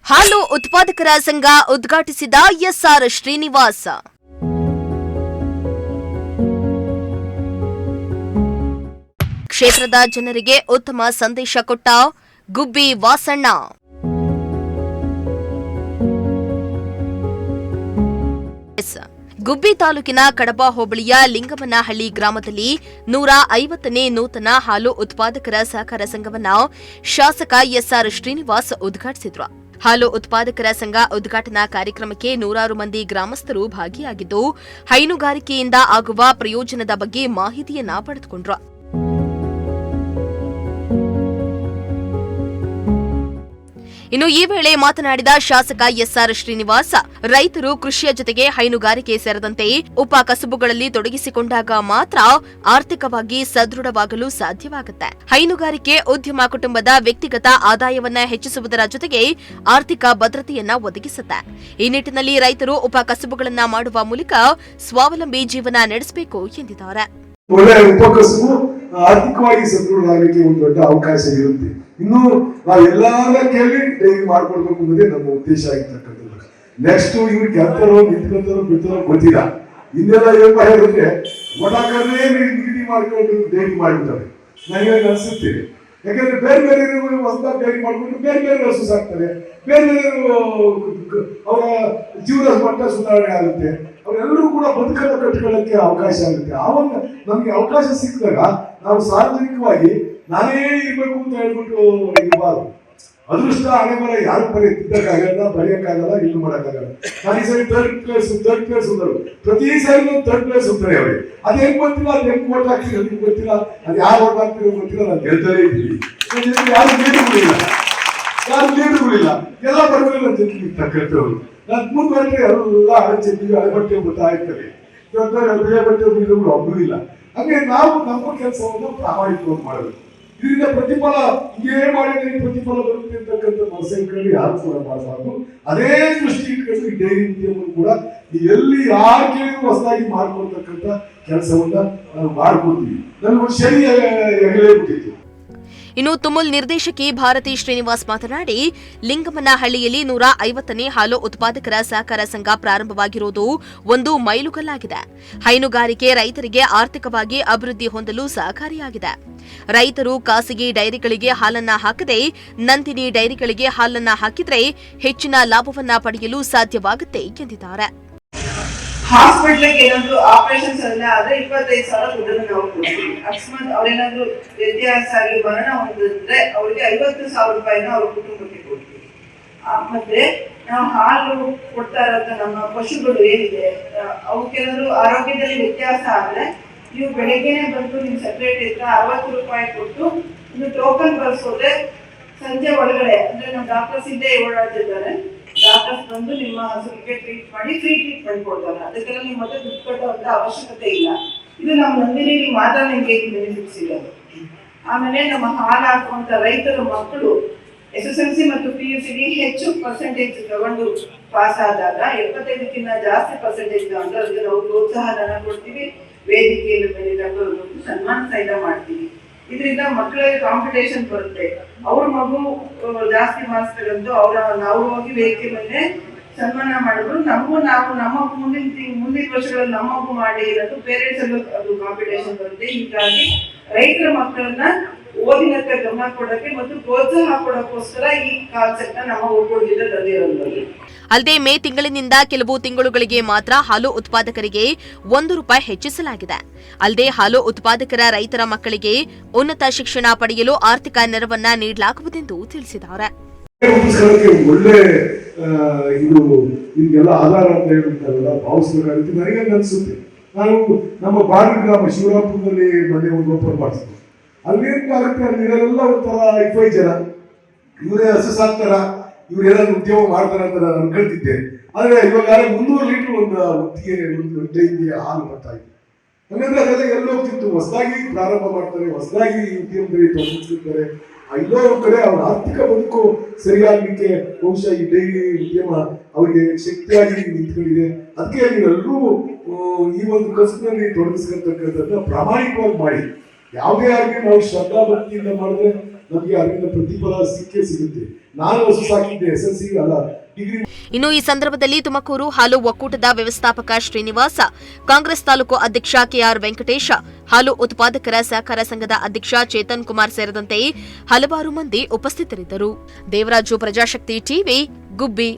ಹಾಲು ಉತ್ಪಾದಕರ ಸಂಘ ಉದ್ಘಾಟಿಸಿದ ಎಸ್ಆರ್ ಶ್ರೀನಿವಾಸ. ಕ್ಷೇತ್ರದ ಜನರಿಗೆ ಉತ್ತಮ ಸಂದೇಶ ಕೊಟ್ಟ ಗುಬ್ಬಿ ವಾಸಣ್ಣ. ಗುಬ್ಬಿ ತಾಲೂಕಿನ ಕಡಬ ಹೋಬಳಿಯ ಲಿಂಗಮನಹಳ್ಳಿ ಗ್ರಾಮದಲ್ಲಿ 150ನೇ ನೂತನ ಹಾಲು ಉತ್ಪಾದಕರ ಸಹಕಾರ ಸಂಘವನ್ನು ಶಾಸಕ ಎಸ್ಆರ್ ಶ್ರೀನಿವಾಸ್ ಉದ್ಘಾಟಿಸಿದರು. ಹಾಲು ಉತ್ಪಾದಕರ ಸಂಘ ಉದ್ಘಾಟನಾ ಕಾರ್ಯಕ್ರಮಕ್ಕೆ ನೂರಾರು ಮಂದಿ ಗ್ರಾಮಸ್ಥರು ಭಾಗಿಯಾಗಿದ್ದು, ಹೈನುಗಾರಿಕೆಯಿಂದ ಆಗುವ ಪ್ರಯೋಜನದ ಬಗ್ಗೆ ಮಾಹಿತಿಯನ್ನ ಪಡೆದುಕೊಂಡರು. ಇನ್ನು ಈ ವೇಳೆ ಮಾತನಾಡಿದ ಶಾಸಕ ಎಸ್ಆರ್ ಶ್ರೀನಿವಾಸ್, ರೈತರು ಕೃಷಿಯ ಜೊತೆಗೆ ಹೈನುಗಾರಿಕೆ ಸೇರಿದಂತೆ ಉಪ ಕಸುಬುಗಳಲ್ಲಿ ತೊಡಗಿಸಿಕೊಂಡಾಗ ಮಾತ್ರ ಆರ್ಥಿಕವಾಗಿ ಸದೃಢವಾಗಲು ಸಾಧ್ಯವಾಗುತ್ತೆ. ಹೈನುಗಾರಿಕೆ ಉದ್ಯಮ ಕುಟುಂಬದ ವ್ಯಕ್ತಿಗತ ಆದಾಯವನ್ನ ಹೆಚ್ಚಿಸುವುದರ ಜೊತೆಗೆ ಆರ್ಥಿಕ ಭದ್ರತೆಯನ್ನ ಒದಗಿಸುತ್ತೆ. ಈ ನಿಟ್ಟಿನಲ್ಲಿ ರೈತರು ಉಪ ಕಸುಬುಗಳನ್ನ ಮಾಡುವ ಮೂಲಕ ಸ್ವಾವಲಂಬಿ ಜೀವನ ನಡೆಸಬೇಕು ಎಂದಿದ್ದಾರೆ. ಒಳ್ಳೆಯ ಉಪಕಸಬು ಆರ್ಥಿಕವಾಗಿ ಸದೃಢವಾಗಲಿಕ್ಕೆ ಒಂದು ದೊಡ್ಡ ಅವಕಾಶ ಇರುತ್ತೆ. ಇನ್ನು ನಾವು ಎಲ್ಲಾರ ಕೇಳಿ ಡೈರಿ ಮಾಡ್ಕೊಡ್ಬೇಕು ಅನ್ನೋದೇ ನಮ್ಮ ಉದ್ದೇಶ ಆಗಿರ್ತಕ್ಕಂಥದ್ದು. ನೆಕ್ಸ್ಟ್ ಇವ್ರು ಗೆಲ್ತಾರೋ ನಿಂತ್ಕೊಂತಾರೋ ಬಿಡ್ತಾರೋ ಗೊತ್ತಿಲ್ಲ. ಇನ್ನೆಲ್ಲ ಏನ್ ಮಾಡಿದ್ರೆ ಒಡಕರೇ ನಿಗದಿ ಮಾಡ್ಕೊಂಡು ಡೈರಿ ಮಾಡಿಬಿಡ್ತಾರೆ. ನನಗೆ ಅನ್ಸುತ್ತೆ, ಯಾಕಂದ್ರೆ ಬೇರೆ ಬೇರೆ ಹೊಸದಾಗಿ ಡೈರಿ ಮಾಡ್ಕೊಂಡು ಬೇರೆ ಬೇರೆ ಹಸು ಸಾಕ್ತಾರೆ, ಬೇರೆ ಬೇರೆ ಅವರ ಜೀವನ ಮಟ್ಟ ಸುಧಾರಣೆ ಆಗುತ್ತೆ, ಅವರೆಲ್ಲರೂ ಕೂಡ ಬದುಕನ್ನು ಕಟ್ಕೊಳ್ಳಕ್ಕೆ ಅವಕಾಶ ಆಗುತ್ತೆ. ಆವಾಗ ನಮ್ಗೆ ಅವಕಾಶ ಸಿಕ್ಕಿದಾಗ ನಾವು ಸಾರ್ವಜನಿಕವಾಗಿ ನಾನೇ ಇರ್ಬೇಕು ಅಂತ ಹೇಳ್ಬಿಟ್ಟು ಇರಬಾರ್ದು. ಅದೃಷ್ಟ ಹಣೆ ಬರ ಯಾರು ತಿದ್ದಕ್ಕಾಗಲ್ಲ, ಬರೆಯಕ್ಕಾಗಲ್ಲ, ಇನ್ನು ಮಾಡೋಕ್ಕಾಗಲ್ಲ. ನಾನು ಈ ಸರಿ ಥರ್ಡ್ ಪ್ಲೇಸ್ ಬಂದರು, ಪ್ರತಿ ಸಾರಿ ಥರ್ಡ್ ಪ್ಲೇಸ್ ಹೋಗ್ತಾರೆ ಅವ್ರಿಗೆ. ಅದು ಹೆಂಗ್ ಗೊತ್ತಿಲ್ಲ, ಅದು ಹೆಂಗ್ ಓಟ್ ಹಾಕ್ತೀರಿ ಅದಕ್ಕೆ ಗೊತ್ತಿಲ್ಲ, ಅದು ಯಾರು ಓಟ್ ಹಾಕ್ತಿರೋ ಗೊತ್ತಿಲ್ಲ. ನಾನು ಗೆಲ್ತಾನೆ ಇದ್ದೀವಿ, ಯಾರು ಲೀಡರ್ಗಳಿಲ್ಲ, ಎಲ್ಲ ಬರಬೇಕು ನನ್ನ ಜೊತೆಗೆ ಇರ್ತಕ್ಕಂಥವ್ರು. ನಾನು ಮುಂದುವರೆಗೆ ಎಲ್ಲ ಹಳಚೆಂದಿಗೆ ಹಳೆಬಟ್ಟೆ ಬರ್ತಾ ಇರ್ತಾರೆ, ಬೆಳೆ ಬಟ್ಟೆ ಬೀಳುಗಳು ಒಬ್ಬರು ಇಲ್ಲ. ಹಾಗೆ ನಾವು ನಮ್ಮ ಕೆಲಸವನ್ನು ಪ್ರಾಮಾಣಿಕವಾಗಿ ಮಾಡಬೇಕು. ಇದರಿಂದ ಪ್ರತಿಫಲ ಹೀಗೇ ಮಾಡಿದ್ರೆ ಪ್ರತಿಫಲ ಬರುತ್ತೆ ಅಂತಕ್ಕಂಥ ಮನಸ್ಸು ಇಟ್ಕೊಂಡು ಯಾರು ಕೂಡ ಮಾಡಬಾರ್ದು. ಅದೇ ದೃಷ್ಟಿ ಇಟ್ಕೊಂಡು ಈ ಡೈರಿ ಉದ್ಯಮವನ್ನು ಕೂಡ ಎಲ್ಲಿ ಯಾರು ಕೇಳಿದ್ರು ಹೊಸದಾಗಿ ಮಾಡ್ಕೊಳ್ತಕ್ಕಂಥ ಕೆಲಸವನ್ನ ನಾವು ಮಾಡ್ಕೊಡ್ತೀವಿ. ನನಗೆ ಶನಿ ಹೆಗಲೇ ಬಿಟ್ಟಿತ್ತು. ಇನ್ನು ತುಮುಲ್ ನಿರ್ದೇಶಕಿ ಭಾರತಿ ಶ್ರೀನಿವಾಸ್ ಮಾತನಾಡಿ, ಲಿಂಗಮನಹಳ್ಳಿಯಲ್ಲಿ 150ನೇ ಹಾಲು ಉತ್ಪಾದಕರ ಸಹಕಾರ ಸಂಘ ಪ್ರಾರಂಭವಾಗಿರುವುದು ಒಂದು ಮೈಲುಗಲ್ಲಾಗಿದೆ. ಹೈನುಗಾರಿಕೆ ರೈತರಿಗೆ ಆರ್ಥಿಕವಾಗಿ ಅಭಿವೃದ್ಧಿ ಹೊಂದಲು ಸಹಕಾರಿಯಾಗಿದೆ. ರೈತರು ಖಾಸಗಿ ಡೈರಿಗಳಿಗೆ ಹಾಲನ್ನ ಹಾಕದೆ ನಂದಿನಿ ಡೈರಿಗಳಿಗೆ ಹಾಲನ್ನ ಹಾಕಿದ್ರೆ ಹೆಚ್ಚಿನ ಲಾಭವನ್ನ ಪಡೆಯಲು ಸಾಧ್ಯವಾಗುತ್ತೆ ಎಂದಿದ್ದಾರೆ. ಹಾಸ್ಪಿಟ್ಲಿಗೆ ಏನಾದ್ರು ಆಪರೇಷನ್ಸ್ ಎಲ್ಲ ಆದ್ರೆ 25,000 ದುಡ್ಡನ್ನು ನಾವು ಕೊಡ್ತೀವಿ. ಅಕಸ್ಮಾತ್ ಅವ್ರೇನಾದ್ರು ವ್ಯತ್ಯಾಸ ಆಗಿ ಮರಣ ಹೊಂದಿದ್ರೆ ಅವ್ರಿಗೆ 50,000 ರೂಪಾಯಿನ ಅವ್ರ ಕುಟುಂಬಕ್ಕೆ ಕೊಡ್ತೀವಿ. ಮತ್ತೆ ನಾವು ಹಾಲು ಕೊಡ್ತಾ ಇರೋಂಥ ನಮ್ಮ ಪಶುಗಳು ಏನಿದೆ ಅವಕ್ಕೇನಾದ್ರು ಆರೋಗ್ಯದಲ್ಲಿ ವ್ಯತ್ಯಾಸ ಆದ್ರೆ ನೀವು ಬೆಳಗ್ಗೆನೆ ಬಂದು ನಿಮ್ ಸೆಕ್ರೆಟರಿ ಹತ್ರ 60 ರೂಪಾಯಿ ಕೊಟ್ಟು ಇನ್ನು ಟೋಕನ್ ಬರ್ಸೋದ್ರೆ ಸಂಜೆ ಒಳಗಡೆ, ಅಂದ್ರೆ ನಮ್ಮ ಡಾಕ್ಟರ್ಸ್ ಇದ್ದೇ ಓಡಾಡ್ತಿದ್ದಾರೆ, ಡಾಕ್ಟರ್ಸ್ ಬಂದು ನಿಮ್ಮ ಹಸುವಿಗೆ ಟ್ರೀಟ್ ಮಾಡಿ ಫ್ರೀ ಟ್ರೀಟ್ಮೆಂಟ್ ಕೊಡ್ತಾರೆ. ಅದಕ್ಕೆಲ್ಲ ನೀವು ಮತ್ತೆ ದುಡ್ಡು ಕಟ್ಟುವಂತ ಅವಶ್ಯಕತೆ ಇಲ್ಲ. ಇದು ನಮ್ಮ ನಂದಿನಿಯಲ್ಲಿ ಮಾತ್ರ ನಿಮಗೆ ಬೆನಿಫಿಟ್ಸ್ ಇರೋದು. ಆಮೇಲೆ ನಮ್ಮ ಹಾಲು ಹಾಕುವಂತ ರೈತರ ಮಕ್ಕಳು SSLC ಮತ್ತು PUC ಹೆಚ್ಚು ಪರ್ಸೆಂಟೇಜ್ ತಗೊಂಡು ಪಾಸ್ ಆದಾಗ 75ಕ್ಕಿಂತ ಜಾಸ್ತಿ ಪರ್ಸೆಂಟೇಜ್ ತಗೊಂಡು ಅದಕ್ಕೆ ನಾವು ಪ್ರೋತ್ಸಾಹ ಧನ ಕೊಡ್ತೀವಿ. ವೇದಿಕೆಯಲ್ಲಿ ಬೆಳೆದಾಗ ಸನ್ಮಾನ ಸಹಿತ ಮಾಡ್ತೀವಿ. ಇದರಿಂದ ಮಕ್ಕಳಿಗೆ ಕಾಂಪಿಟೇಷನ್ ಬರುತ್ತೆ. ಅವ್ರ ಮಗು ಜಾಸ್ತಿ ಮಾರ್ಕ್ಸ್ ತಗೊಂಡು ನಾವು ಹೋಗಿ ವೇದಿಕೆ ಮೇಲೆ ಸನ್ಮಾನ ಮಾಡಿದ್ರು ನಮ್ಮ ಮುಂದಿನ ವರ್ಷಗಳಲ್ಲಿ ನಮ್ಮ ಮಗು ಮಾಡಿ ಇರೋದು ಪೇರೆಂಟ್ಸ್ ಅಲ್ಲೂ ಅದು ಕಾಂಪಿಟೇಷನ್ ಬರುತ್ತೆ. ಹೀಗಾಗಿ ರೈತರ ಮಕ್ಕಳನ್ನ ಓದಿನತ್ತ ಗಮನ ಕೊಡೋಕೆ ಮತ್ತು ಪ್ರೋತ್ಸಾಹ ಕೊಡೋಕ್ಕೋಸ್ಕರ ಈ ಕಾನ್ಸೆಪ್ಟ್ ನಮ್ಮ ಒಕ್ಕೂಟದಿಂದ ತಂದಿರೋದು. ಅಲ್ಲದೆ ಮೇ ತಿಂಗಳಿನಿಂದ ಕೆಲವು ತಿಂಗಳುಗಳಿಗೆ ಮಾತ್ರ ಹಾಲು ಉತ್ಪಾದಕರಿಗೆ ₹1 ಹೆಚ್ಚಿಸಲಾಗಿದೆ. ಅಲ್ಲದೆ ಹಾಲು ಉತ್ಪಾದಕರ ರೈತರ ಮಕ್ಕಳಿಗೆ ಉನ್ನತ ಶಿಕ್ಷಣ ಪಡೆಯಲು ಆರ್ಥಿಕ ನೆರವನ್ನ ನೀಡಲಾಗುವುದೆಂದು ತಿಳಿಸಿದ್ದಾರೆ. ಒಳ್ಳೆ ಇದು ಈಗೆಲ್ಲ ಆಧಾರ ಅಂತ ಹೇಳ್ತಾರಲ್ಲ, ಭಾವಿಸಬೇಕಾಗುತ್ತೆ. ನನಗೆ ಅನ್ಸುತ್ತೆ, ನಾವು ನಮ್ಮ ಬಾರ್ಡರ್ ಗ್ರಾಮ ಶಿವರಾಪುರದಲ್ಲಿ ಮನೆ ಒಂದು ಓಪನ್ ಮಾಡಿಸ್ತೀವಿ. ಅಲ್ಲೇನಾಗುತ್ತೆ, ಅಲ್ಲಿರೋರೆಲ್ಲ ಒಂಥರ 25 ಜನ ಇವರೇ ಹಸು ಸಾಕ್ತಾರ, ಇವ್ರೇನಾದ್ರು ಉದ್ಯೋಗ ಮಾಡ್ತಾರ ಅಂತ ನಾನು ಅನ್ಕೊಳ್ತಿದ್ದೆ. ಆದ್ರೆ ಇವಾಗ 300 ಲೀಟರ್ ಒಂದು ಡೈರಿಗೆ ಹಾಲು ಬರ್ತಾ ಇದೆ. ಹಂಗಂದ್ರೆ ಅದೆಲ್ಲ ಎಲ್ಲ ಹೋಗ್ತಿತ್ತು. ಹೊಸದಾಗಿ ಪ್ರಾರಂಭ ಮಾಡ್ತಾರೆ, ಹೊಸದಾಗಿ ಉದ್ಯಮದಲ್ಲಿ ತೊಡಗಿಸ್ತಿರ್ತಾರೆ. ಎಲ್ಲೋ ಒಂದ್ ಕಡೆ ಅವ್ರ ಆರ್ಥಿಕ ಬದುಕು ಸರಿಯಾಗಲಿಕ್ಕೆ ಬಹುಶಃ ಈ ಡೈರಿ ಉದ್ಯಮ ಅವರಿಗೆ ಶಕ್ತಿಯಾಗಿ ನಿಂತ್ಕೊಂಡಿದೆ. ಅದಕ್ಕೆ ನೀವೆಲ್ಲರೂ ಈ ಒಂದು ಕಸಬಿನಲ್ಲಿ ತೊಡಗಿಸ್ಕೊಳ್ತಕ್ಕಂಥದ್ದನ್ನ ಪ್ರಾಮಾಣಿಕವಾಗಿ ಮಾಡಿ, ಯಾವುದೇ ಆಗಲಿ ನಾವು ಶ್ರದ್ಧಾ ಭಕ್ತಿಯಿಂದ ಮಾಡಿದ್ರೆ ನಮಗೆ ಅದರಿಂದ ಪ್ರತಿಫಲ ಸಿಕ್ಕೇ ಸಿಗುತ್ತೆ. ನಾನು ಹಸು ಸಾಕಿದ್ದೆ SSLC ಅಲ್ಲ, ಡಿಗ್ರಿ. ಇನ್ನು ಈ ಸಂದರ್ಭದಲ್ಲಿ ತುಮಕೂರು ಹಾಲು ಒಕ್ಕೂಟದ ವ್ಯವಸ್ಥಾಪಕ ಶ್ರೀನಿವಾಸ, ಕಾಂಗ್ರೆಸ್ ತಾಲೂಕು ಅಧ್ಯಕ್ಷ KR ವೆಂಕಟೇಶ, ಹಾಲು ಉತ್ಪಾದಕರ ಸಹಕಾರ ಸಂಘದ ಅಧ್ಯಕ್ಷ ಚೇತನ್ ಕುಮಾರ್ ಸೇರಿದಂತೆ ಹಲವಾರು ಮಂದಿ ಉಪಸ್ಥಿತರಿದ್ದರು. ದೇವರಾಜು, ಪ್ರಜಾಶಕ್ತಿ ಟಿವಿ, ಗುಬ್ಬಿ.